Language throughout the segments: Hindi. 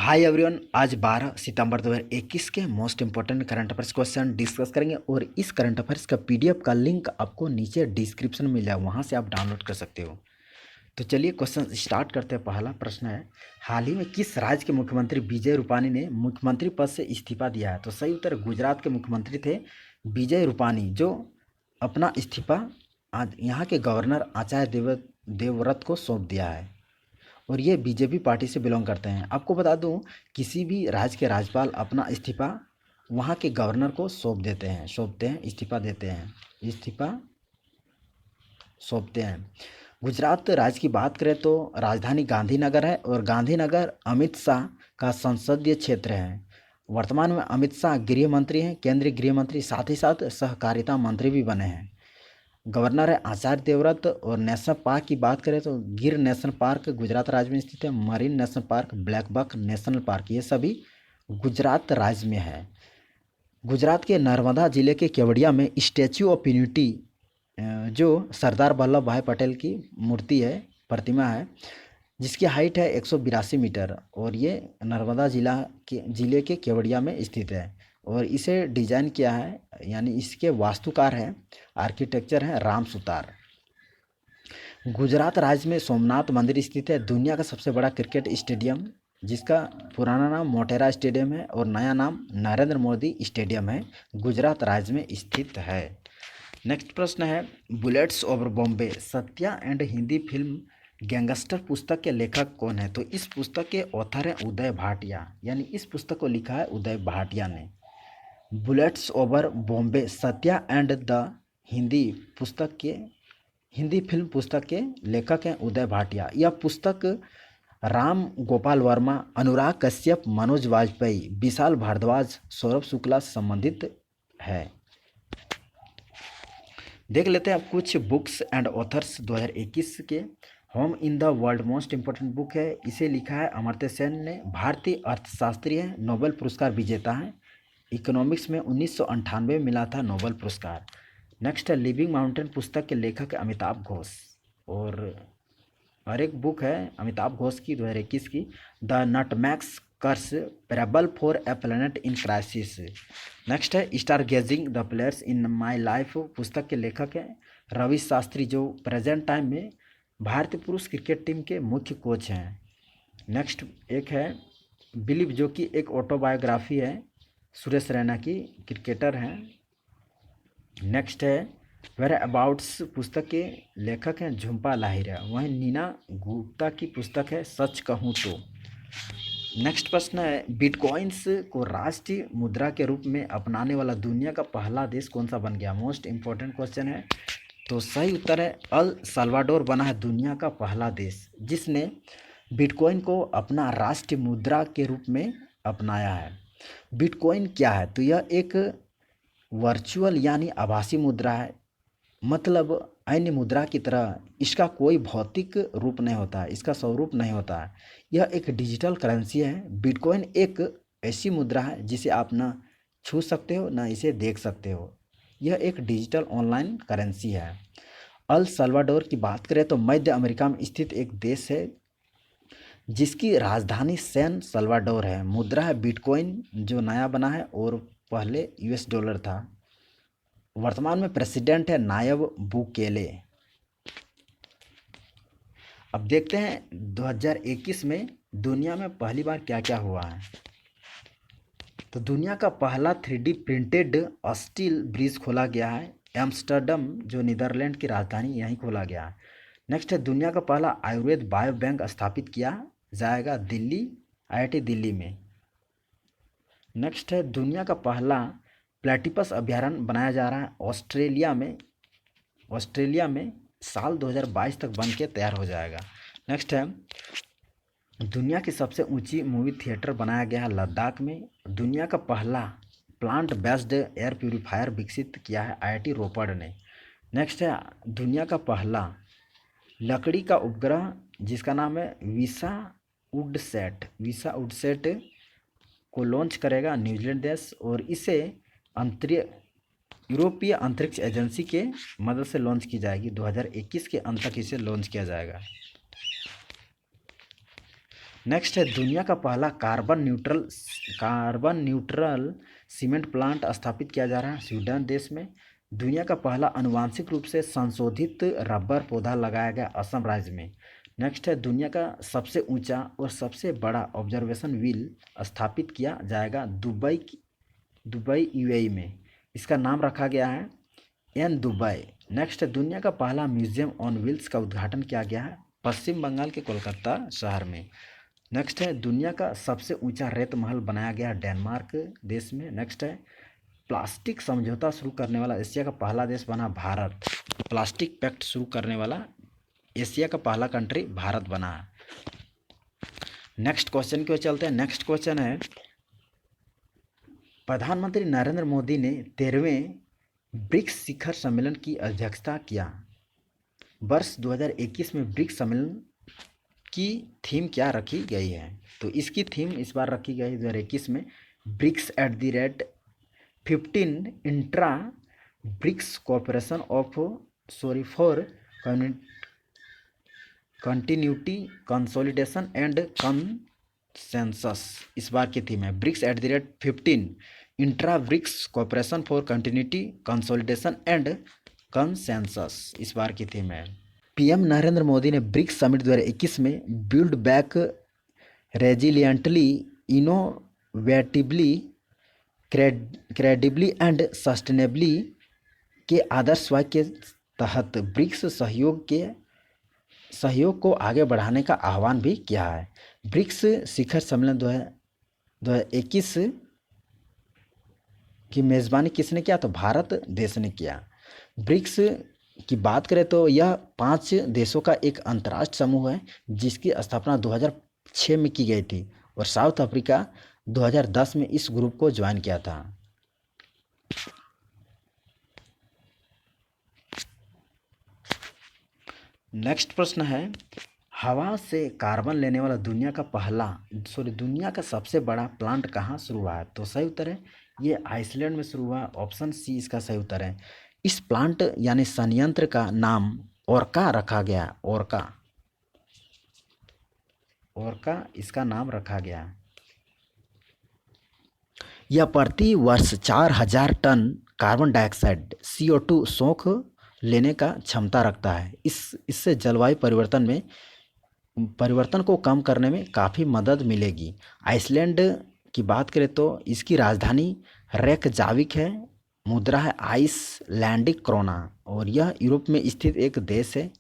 हाय एवरीवन, आज 12 सितंबर 2021 के most important current affairs question discuss करेंगे और इस करंट अफेयर्स का पीडीएफ का लिंक आपको नीचे डिस्क्रिप्शन में मिल जाएगा, वहाँ से आप डाउनलोड कर सकते हो। तो चलिए क्वेश्चन स्टार्ट करते हैं। पहला प्रश्न है, हाल ही में किस राज्य के मुख्यमंत्री विजय रूपानी ने मुख्यमंत्री पद से इस्तीफा दिया है? तो सही उत्तर गुजरात के मुख्यमंत्री थे विजय रूपानी, जो अपना इस्तीफा आज यहाँ के गवर्नर आचार्य देवव्रत को सौंप दिया है और ये बीजेपी पार्टी से बिलोंग करते हैं। आपको बता दूं, किसी भी राज्य के राज्यपाल अपना इस्तीफा वहाँ के गवर्नर को सौंपते हैं, इस्तीफा सौंपते हैं। गुजरात राज्य की बात करें तो राजधानी गांधीनगर है और गांधीनगर अमित शाह का संसदीय क्षेत्र है। वर्तमान में अमित शाह गृह मंत्री हैं, केंद्रीय गृह मंत्री, साथ ही साथ सहकारिता मंत्री भी बने हैं। गवर्नर है आचार्य देवव्रत। और नेशनल पार्क की बात करें तो गिर नेशनल पार्क गुजरात राज्य में स्थित है, marine national park, black buck national park, ये सभी गुजरात राज्य में है। गुजरात के नर्मदा जिले के केवड़िया में स्टैच्यू ऑफ यूनिटी, जो सरदार वल्लभ भाई पटेल की मूर्ति है, प्रतिमा है, जिसकी हाइट है 182 मीटर और ये नर्मदा जिले के केवड़िया में स्थित है। और इसे डिजाइन किया है, यानी इसके वास्तुकार हैं, आर्किटेक्चर हैं राम सुतार। गुजरात राज्य में सोमनाथ मंदिर स्थित है, दुनिया का सबसे बड़ा क्रिकेट स्टेडियम, जिसका पुराना नाम मोटेरा स्टेडियम है और नया नाम नरेंद्र मोदी स्टेडियम है, गुजरात राज्य में स्थित है। नेक्स्ट प्रश्न है, bullets over Bombay Satya and Hindi film gangster पुस्तक के लेखक कौन है? तो इस पुस्तक के ऑथर हैं उदय भाटिया, यानी इस पुस्तक को लिखा है उदय भाटिया ने। Bullets over Bombay Satya and the Hindi film पुस्तक के लेखक हैं उदय भाटिया। यह पुस्तक राम गोपाल वर्मा, अनुराग कश्यप, मनोज वाजपेयी, विशाल भारद्वाज, सौरभ शुक्ला से संबंधित है। देख लेते हैं अब कुछ बुक्स एंड ऑथर्स 2021 के। Home in the world most important book है, इसे लिखा है अमर्त्य सेन ने, भारतीय अर्थशास्त्री है, नोबेल पुरस्कार विजेता है, इकोनॉमिक्स में 1998 में मिला था नोबेल पुरस्कार। नेक्स्ट है लिविंग माउंटेन पुस्तक के लेखक अमिताभ घोष, और एक बुक है अमिताभ घोष की 2021 की, the nutmeg's curse parable for a planet in crisis. Next है star gazing the players in my life पुस्तक के लेखक हैं रवि शास्त्री, जो प्रेजेंट टाइम में भारतीय पुरुष क्रिकेट टीम के मुख्य कोच हैं। नेक्स्ट एक है बिलीव, जो कि एक ऑटोबायोग्राफी है, सुरेश रैना की, क्रिकेटर हैं। नेक्स्ट है वेयर अबाउट्स पुस्तक के लेखक हैं झुम्पा लाहिरी, वहीं नीना गुप्ता की पुस्तक है सच कहूँ तो। नेक्स्ट प्रश्न है, बिटकॉइंस को राष्ट्रीय मुद्रा के रूप में अपनाने वाला दुनिया का पहला देश कौन सा बन गया? मोस्ट इंपॉर्टेंट क्वेश्चन है। तो सही उत्तर है अल साल्वाडोर बना है दुनिया का पहला देश जिसने बिटकॉइन को अपना राष्ट्रीय मुद्रा के रूप में अपनाया है। बिटकॉइन क्या है? तो यह एक वर्चुअल यानी आभासी मुद्रा है, मतलब अन्य मुद्रा की तरह इसका कोई भौतिक रूप नहीं होता है, इसका स्वरूप नहीं होता है, यह एक डिजिटल करेंसी है। बिटकॉइन एक ऐसी मुद्रा है जिसे आप ना छू सकते हो ना इसे देख सकते हो, यह एक डिजिटल ऑनलाइन करेंसी है। अल सल्वाडोर की बात करें तो मध्य अमेरिका में स्थित एक देश है जिसकी राजधानी सैन सल्वाडोर है। मुद्रा है बिटकॉइन, जो नया बना है और पहले यूएस डॉलर था। वर्तमान में प्रेसिडेंट है नायब बुकेले। अब देखते हैं 2021 में दुनिया में पहली बार क्या क्या हुआ है। तो दुनिया का पहला 3D प्रिंटेड स्टील ब्रिज खोला गया है, एम्स्टर्डम जो नीदरलैंड की राजधानी, यहीं खोला गया है। नेक्स्ट है दुनिया का पहला आयुर्वेद बायो बैंक स्थापित किया जाएगा दिल्ली, IIT दिल्ली में। नेक्स्ट है दुनिया का पहला प्लेटिपस अभयारण्य बनाया जा रहा है ऑस्ट्रेलिया में साल 2022 तक बन के तैयार हो जाएगा। नेक्स्ट है दुनिया की सबसे ऊंची मूवी थिएटर बनाया गया है लद्दाख में। दुनिया का पहला प्लांट बेस्ड एयर प्यूरीफायर विकसित किया है IIT रोपड़ ने। नेक्स्ट है दुनिया का पहला लकड़ी का उपग्रह जिसका नाम है वीसा वुडसैट को लॉन्च करेगा न्यूजीलैंड देश, और इसे यूरोपीय अंतरिक्ष एजेंसी के मदद से लॉन्च की जाएगी। 2021 के अंत तक इसे लॉन्च किया जाएगा। नेक्स्ट है दुनिया का पहला कार्बन न्यूट्रल सीमेंट प्लांट स्थापित किया जा रहा है स्वीडन देश में। दुनिया का पहला आनुवांशिक रूप से संशोधित रबर पौधा लगाया गया असम राज्य में। नेक्स्ट है दुनिया का सबसे ऊंचा और सबसे बड़ा ऑब्जर्वेशन व्हील स्थापित किया जाएगा दुबई यूएई में। इसका नाम रखा गया है एन दुबई। नेक्स्ट दुनिया का पहला म्यूजियम ऑन व्हील्स का उद्घाटन किया गया है पश्चिम बंगाल के कोलकाता शहर में। नेक्स्ट है दुनिया का सबसे ऊंचा रेत महल बनाया गया डेनमार्क देश में। नेक्स्ट है प्लास्टिक समझौता शुरू करने वाला एशिया का पहला देश बना भारत। प्लास्टिक पैक्ट शुरू करने वाला एशिया का पहला कंट्री भारत बना। नेक्स्ट क्वेश्चन की ओर चलते हैं। नेक्स्ट क्वेश्चन है प्रधानमंत्री नरेंद्र मोदी ने 13वें ब्रिक्स शिखर सम्मेलन की अध्यक्षता किया। वर्ष 2021 में ब्रिक्स सम्मेलन की थीम क्या रखी गई है? तो इसकी थीम इस बार रखी गई 2021 में BRICS @15 intra BRICS cooperation for continuity consolidation and consensus. इस बार की थीम है BRICS @15 intra BRICS cooperation for continuity consolidation and consensus इस बार की थीम है। पीएम नरेंद्र मोदी ने ब्रिक्स समिट 2021 में build back resiliently innovatively credibly and sustainably के आदर्श वाक्य के तहत ब्रिक्स सहयोग को आगे बढ़ाने का आह्वान भी किया है। ब्रिक्स शिखर सम्मेलन 2021 की मेज़बानी किसने किया? तो भारत देश ने किया। ब्रिक्स की बात करें तो यह 5 देशों का एक अंतर्राष्ट्रीय समूह है जिसकी स्थापना 2006 में की गई थी और साउथ अफ्रीका 2010 में इस ग्रुप को ज्वाइन किया था। नेक्स्ट प्रश्न है हवा से कार्बन लेने वाला दुनिया का सबसे बड़ा प्लांट कहाँ शुरू हुआ है? तो सही उत्तर है ये आइसलैंड में शुरू हुआ। ऑप्शन सी इसका सही उत्तर है। इस प्लांट यानी संयंत्र का नाम ओरका रखा गया। ओरका इसका नाम रखा गया। यह प्रति वर्ष 4000 टन कार्बन डाइऑक्साइड CO2 सोख लेने का क्षमता रखता है। इससे जलवायु परिवर्तन को कम करने में काफ़ी मदद मिलेगी। आइसलैंड की बात करें तो इसकी राजधानी रेकजाविक है। मुद्रा है आइसलैंडिक क्रोना और यह यूरोप में स्थित एक देश है।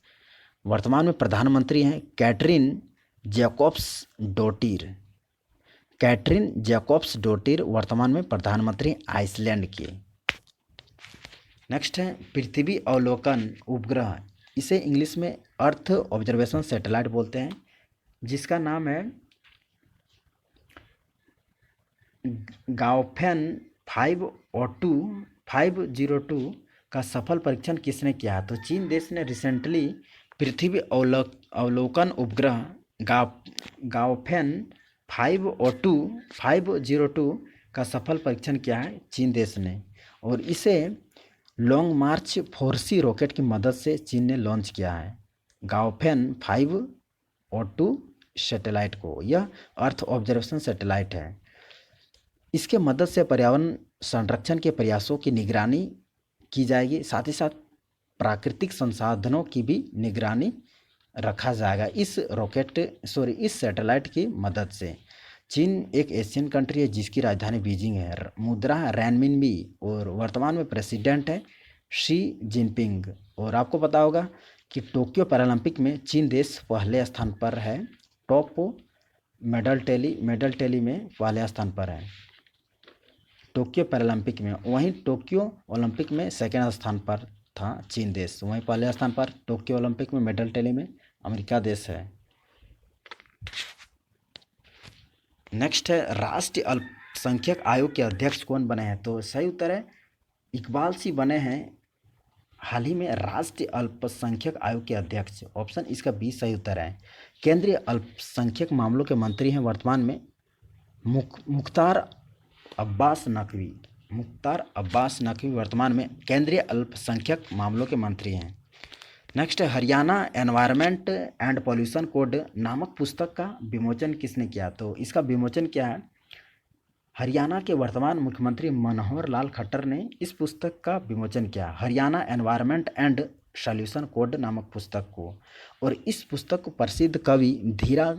वर्तमान में प्रधानमंत्री हैं कैटरीन जैकब्स डोटिर वर्तमान में प्रधानमंत्री आइसलैंड की। नेक्स्ट है पृथ्वी अवलोकन उपग्रह। इसे इंग्लिश में अर्थ ऑब्जर्वेशन सैटेलाइट बोलते हैं जिसका नाम है गाओफेन 502 का सफल परीक्षण किसने किया? तो चीन देश ने रिसेंटली पृथ्वी अवलोकन उपग्रह गाओफेन 502 का सफल परीक्षण किया है चीन देश ने और इसे लॉन्ग मार्च 4C रॉकेट की मदद से चीन ने लॉन्च किया है गाओफेन 502 सैटेलाइट को। यह अर्थ ऑब्जर्वेशन सैटेलाइट है। इसके मदद से पर्यावरण संरक्षण के प्रयासों की निगरानी की जाएगी, साथ ही साथ प्राकृतिक संसाधनों की भी निगरानी रखा जाएगा इस सैटेलाइट की मदद से। चीन एक एशियन कंट्री है जिसकी राजधानी बीजिंग है। मुद्रा है रैनमिनबी और वर्तमान में प्रेसिडेंट है शी जिनपिंग। और आपको पता होगा कि टोक्यो पैरालंपिक में चीन देश पहले स्थान पर है। टॉप मेडल टैली में पहले स्थान पर है टोक्यो पैरालंपिक में। वहीं टोक्यो ओलंपिक में सेकेंड स्थान पर था चीन देश। वहीं पहले स्थान पर टोक्यो ओलंपिक में मेडल टैली में अमेरिका देश है। नेक्स्ट है राष्ट्रीय अल्पसंख्यक आयोग के अध्यक्ष कौन बने हैं? तो सही उत्तर है इकबाल सिंह बने हैं हाल ही में राष्ट्रीय अल्पसंख्यक आयोग के अध्यक्ष। ऑप्शन इसका 20 सही उत्तर है। केंद्रीय अल्पसंख्यक मामलों के मंत्री हैं वर्तमान में मुख्तार अब्बास नकवी वर्तमान में केंद्रीय अल्पसंख्यक मामलों के मंत्री हैं। नेक्स्ट है Haryana environment and pollution code नामक पुस्तक का विमोचन किसने किया? तो इसका विमोचन क्या है, हरियाणा के वर्तमान मुख्यमंत्री मनोहर लाल खट्टर ने इस पुस्तक का विमोचन किया, Haryana environment and solution code नामक पुस्तक को। और इस पुस्तक को प्रसिद्ध कवि धीरा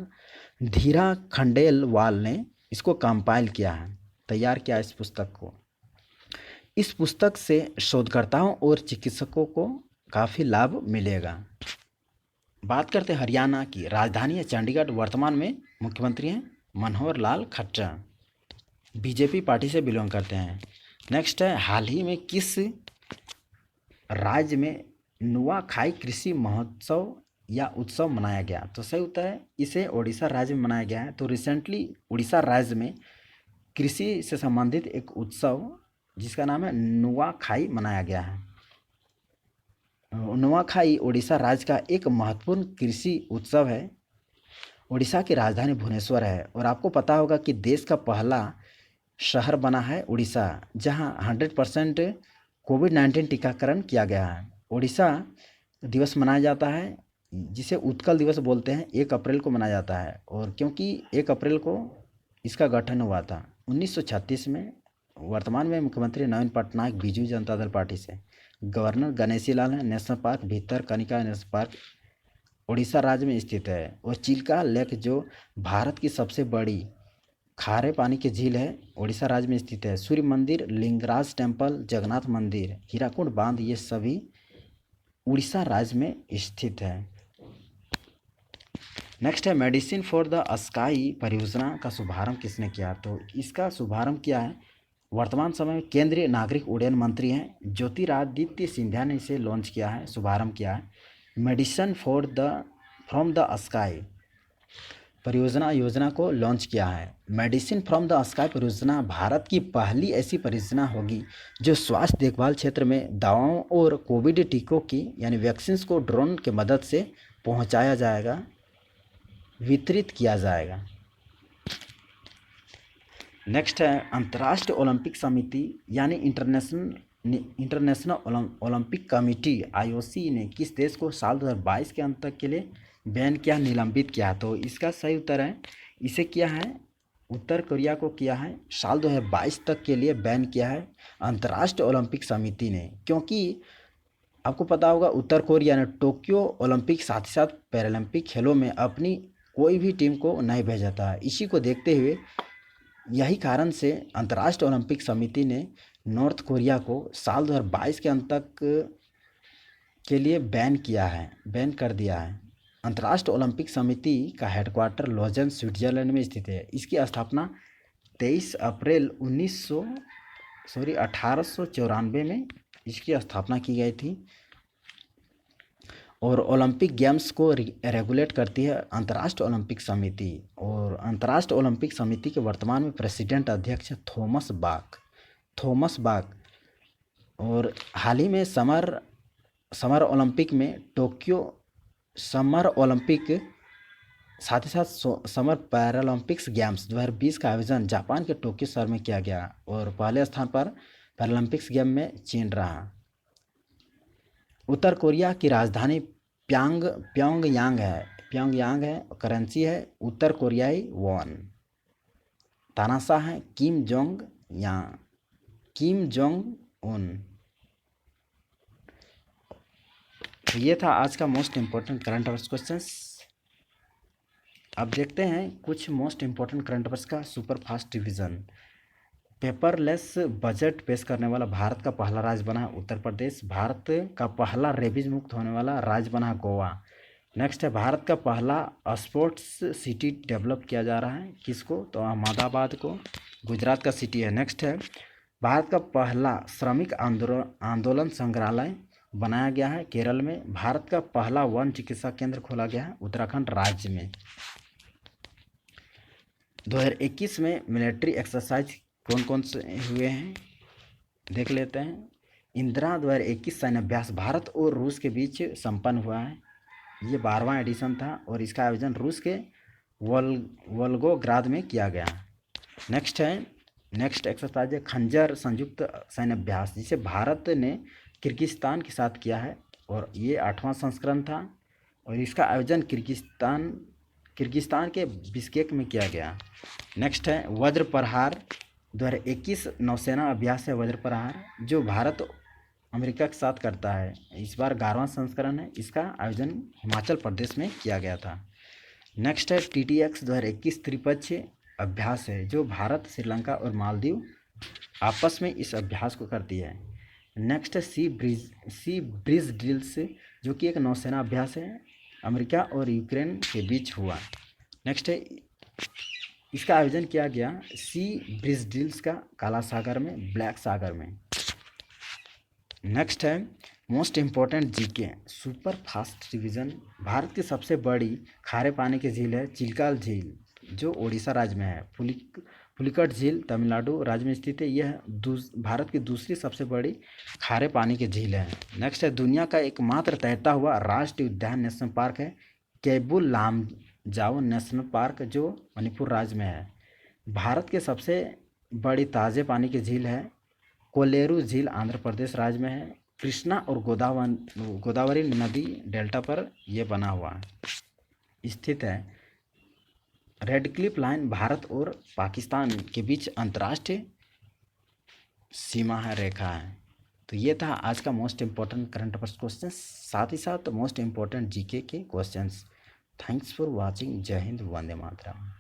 धीरा खंडेलवाल ने इसको कंपाइल किया है, तैयार किया इस पुस्तक को। इस पुस्तक से शोधकर्ताओं और चिकित्सकों को काफ़ी लाभ मिलेगा। बात करते हैं हरियाणा की, राजधानी है चंडीगढ़, वर्तमान में मुख्यमंत्री हैं मनोहर लाल खट्टर, बीजेपी पार्टी से बिलोंग करते हैं। नेक्स्ट है हाल ही में किस राज्य में नुआखाई कृषि महोत्सव या उत्सव मनाया गया? तो सही उत्तर है इसे उड़ीसा राज्य में मनाया गया है। तो रिसेंटली उड़ीसा राज्य में कृषि से संबंधित एक उत्सव जिसका नाम है नुआखाई मनाया गया है। नुआखाई उड़ीसा राज्य का एक महत्वपूर्ण कृषि उत्सव है। उड़ीसा की राजधानी भुवनेश्वर है और आपको पता होगा कि देश का पहला शहर बना है उड़ीसा, जहां 100% कोविड-19 टीकाकरण किया गया है। उड़ीसा दिवस मनाया जाता है जिसे उत्कल दिवस बोलते हैं, 1 अप्रैल को मनाया जाता है। और क्योंकि 1 अप्रैल को इसका गठन हुआ था 1936 में। वर्तमान में मुख्यमंत्री नवीन पटनायक बीजू जनता दल पार्टी से, गवर्नर गणेशी लाल है। National park Bhitarkanika national park Orissa राज्य में स्थित है। और चिल्का लेक जो भारत की सबसे बड़ी खारे पानी की झील है, उड़ीसा राज्य में स्थित है। सूर्य मंदिर, लिंगराज टेम्पल, जगन्नाथ मंदिर, हीराकुंड बांध, ये सभी उड़ीसा राज्य में स्थित है। नेक्स्ट है मेडिसिन फॉर द स्काई परियोजना का शुभारंभ किसने किया? तो इसका शुभारंभ किया है वर्तमान समय में केंद्रीय नागरिक उड्डयन मंत्री हैं ज्योतिरादित्य सिंधिया ने इसे लॉन्च किया है, शुभारंभ किया है। मेडिसिन फ्रॉम द स्काई परियोजना योजना को लॉन्च किया है। मेडिसिन फ्रॉम द स्काई परियोजना भारत की पहली ऐसी परियोजना होगी जो स्वास्थ्य देखभाल क्षेत्र में दवाओं और कोविड टीकों की यानी वैक्सीन को ड्रोन के मदद से पहुंचाया जाएगा, वितरित किया जाएगा। नेक्स्ट है अंतर्राष्ट्रीय ओलंपिक समिति यानी इंटरनेशनल ओलंपिक कमेटी IOC ने किस देश को साल 2022 के अंत तक के लिए बैन किया, निलंबित किया? तो इसका सही उत्तर है इसे किया है उत्तर कोरिया को किया है, साल 2022 तक के लिए बैन किया है अंतर्राष्ट्रीय ओलंपिक समिति ने। क्योंकि आपको पता होगा उत्तर कोरिया ने टोक्यो ओलंपिक साथ ही साथ पैरालंपिक खेलों में अपनी कोई भी टीम को नहीं भेजा था। इसी को देखते हुए यही कारण से अंतर्राष्ट्रीय ओलंपिक समिति ने नॉर्थ कोरिया को साल 2022 के अंत तक के लिए बैन कर दिया है। अंतर्राष्ट्रीय ओलंपिक समिति का हेडक्वार्टर लॉजेन स्विट्जरलैंड में स्थित है। इसकी स्थापना 23 अप्रैल 1894 में इसकी स्थापना की गई थी। और ओलंपिक गेम्स को रेगुलेट करती है अंतर्राष्ट्रीय ओलंपिक समिति। और अंतर्राष्ट्रीय ओलंपिक समिति के वर्तमान में प्रेसिडेंट अध्यक्ष है थॉमस बाक। और हाल ही में समर ओलंपिक में टोक्यो समर ओलंपिक साथ ही साथ समर पैरालंपिक्स गेम्स 2020 का आयोजन जापान के टोक्यो शहर में किया गया और पहले स्थान पर पैरालंपिक्स गेम में चीन रहा। उत्तर कोरिया की राजधानी प्योंगयांग है। करेंसी है उत्तर कोरियाई वॉन। तानाशाह है किम जोंग उन। तो ये था आज का most important current affairs questions. अब देखते हैं कुछ मोस्ट इम्पोर्टेंट करंट अफेयर्स का super fast revision. Paperless budget पेश करने वाला भारत का पहला राज्य बना उत्तर प्रदेश। भारत का पहला रेबीज मुक्त होने वाला राज्य बना गोवा। नेक्स्ट है भारत का पहला स्पोर्ट्स सिटी डेवलप किया जा रहा है, किसको? तो अहमदाबाद को, गुजरात का सिटी है। नेक्स्ट है भारत का पहला श्रमिक आंदोलन संग्रहालय बनाया गया है केरल में। भारत का पहला वन चिकित्सा केंद्र खोला गया है उत्तराखंड राज्य में। 2021 में मिलिट्री एक्सरसाइज कौन कौन से हुए हैं देख लेते हैं। इंदिरा 2021 सैन्य अभ्यास भारत और रूस के बीच संपन्न हुआ है। ये 12वां एडिशन था और इसका आयोजन रूस के वोल्गोग्राद में किया गया। नेक्स्ट एक्सरसाइज है खंजर संयुक्त सैन्य अभ्यास, जिसे भारत ने किर्गिस्तान के साथ किया है और ये 8वां संस्करण था और इसका आयोजन किर्गिस्तान के बिश्केक में किया गया। नेक्स्ट है वज्र प्रहार 2021 नौसेना अभ्यास है वज्र प्रहार, जो भारत अमेरिका के साथ करता है। इस बार 11वां संस्करण है, इसका आयोजन हिमाचल प्रदेश में किया गया था। नेक्स्ट है TTX 2021 त्रिपक्षीय अभ्यास है, जो भारत, श्रीलंका और मालदीव आपस में इस अभ्यास को करती है। नेक्स्ट है सी ब्रिज ड्रिल्स, जो कि एक नौसेना अभ्यास है, अमेरिका और यूक्रेन के बीच हुआ। नेक्स्ट है इसका आयोजन किया गया सी ब्रिज ड्रिल्स का काला सागर में, ब्लैक सागर में। नेक्स्ट है most important GK super fast revision. Bharat की सबसे बड़ी खारे पानी की झील है चिल्का झील, जो ओडिशा राज्य में है। पुलिकट झील तमिलनाडु राज्य में स्थित है। यह भारत की दूसरी सबसे बड़ी खारे पानी की झील है। नेक्स्ट है दुनिया का एकमात्र तैरता हुआ राष्ट्रीय उद्यान नेशनल पार्क है केबुल लामजाओ नेशनल पार्क, जो मणिपुर राज्य में है। भारत के सबसे बड़ी ताज़े पानी की झील है कोलेरू झील, आंध्र प्रदेश राज्य में है। कृष्णा और गोदावरी नदी डेल्टा पर यह बना हुआ स्थित है। रेड क्लिफ लाइन भारत और पाकिस्तान के बीच अंतर्राष्ट्रीय सीमा रेखा है। तो ये था आज का most important current affairs question, साथ ही साथ मोस्ट इम्पोर्टेंट जीके के क्वेश्चंस। Thanks for watching. जय हिंद, वंदे मातरम।